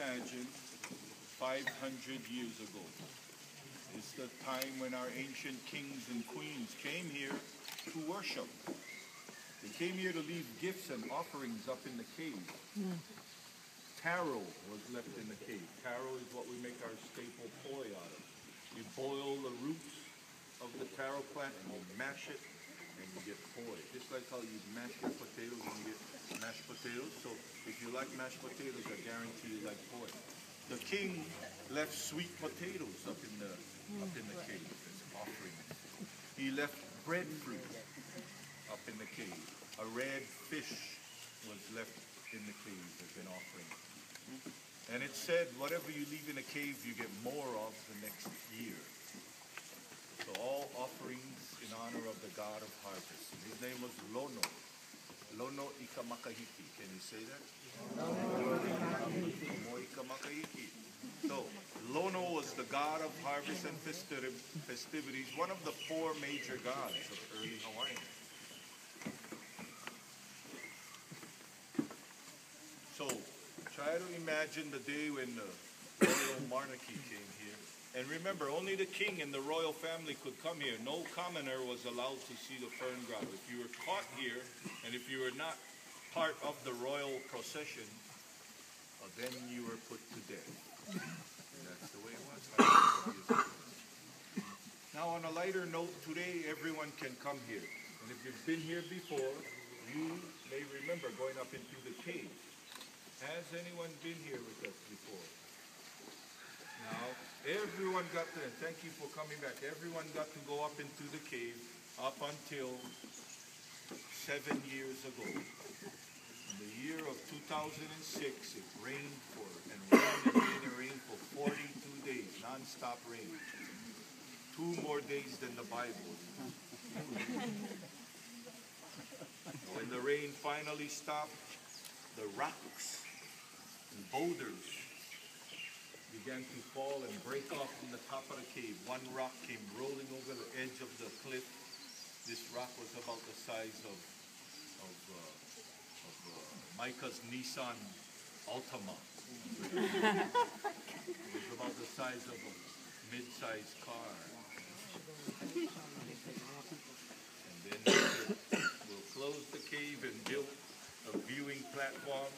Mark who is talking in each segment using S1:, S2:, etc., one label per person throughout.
S1: imagine 500 years ago? It's the time when our ancient kings and queens came here to worship. They came here to leave gifts and offerings up in the cave. Taro was left in the cave. Taro is what we make our staple poi out of. You boil the roots of the taro plant and you mash it and you get poi. Just like how you mash your potatoes and you get mashed potatoes. So if you like mashed potatoes, I guarantee you like poi. The king left sweet potatoes up in the cave as offerings. He left breadfruit up in the cave. A red fish was left in the cave as an offering. And it said, whatever you leave in a cave, you get more of the next year. So all offerings in honor of the God of harvest. His name was Lono. Lono Ikamakahiki. Can you say that? Lono Ikamakahiki. So Lono was the god of harvest and festivities, one of the 4 major gods of early Hawaii. So try to imagine the day when the royal monarchy came here. And remember, only the king and the royal family could come here. No commoner was allowed to see the Fern Grotto. If you were caught here, and if you were not part of the royal procession, then you were put to death. And that's the way it was. Now, on a lighter note, today everyone can come here. And if you've been here before, you may remember going up into the cave. Has anyone been here with us before? Now, everyone got to, thank you for coming back, everyone got to go up into the cave up until 7 years ago. In the year of 2006, it rained and rained for 42 days, non-stop rain. 2 more days than the Bible. When the rain finally stopped, the rocks and boulders began to fall and break off from the top of the cave. One rock came rolling over the edge of the cliff. This rock was about the size of Micah's Nissan Altima. It was about the size of a mid-sized car. And then we'll close the cave and build a viewing platform.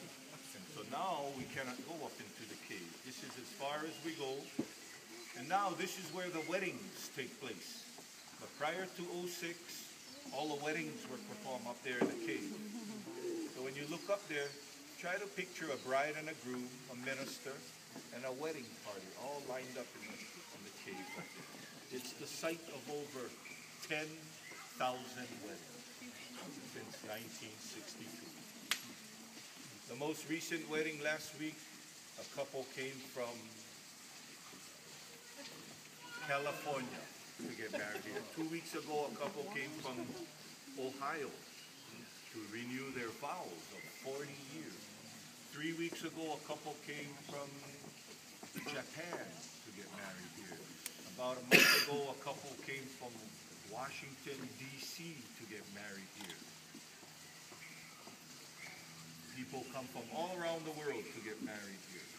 S1: And so now we cannot go up into the cave. This is as far as we go. And now this is where the weddings take place. But prior to 06, all the weddings were performed up there in the cave. So when you look up there, try to picture a bride and a groom, a minister, and a wedding party, all lined up in the cave. It's the site of over 10,000 weddings since 1962. The most recent wedding last week, a couple came from California to get married here. 2 weeks ago, a couple came from Ohio to renew their vows of 40 years. 3 weeks ago, a couple came from Japan to get married here. About a month ago, a couple came from Washington, D.C. to get married here. People come from all around the world to get married here.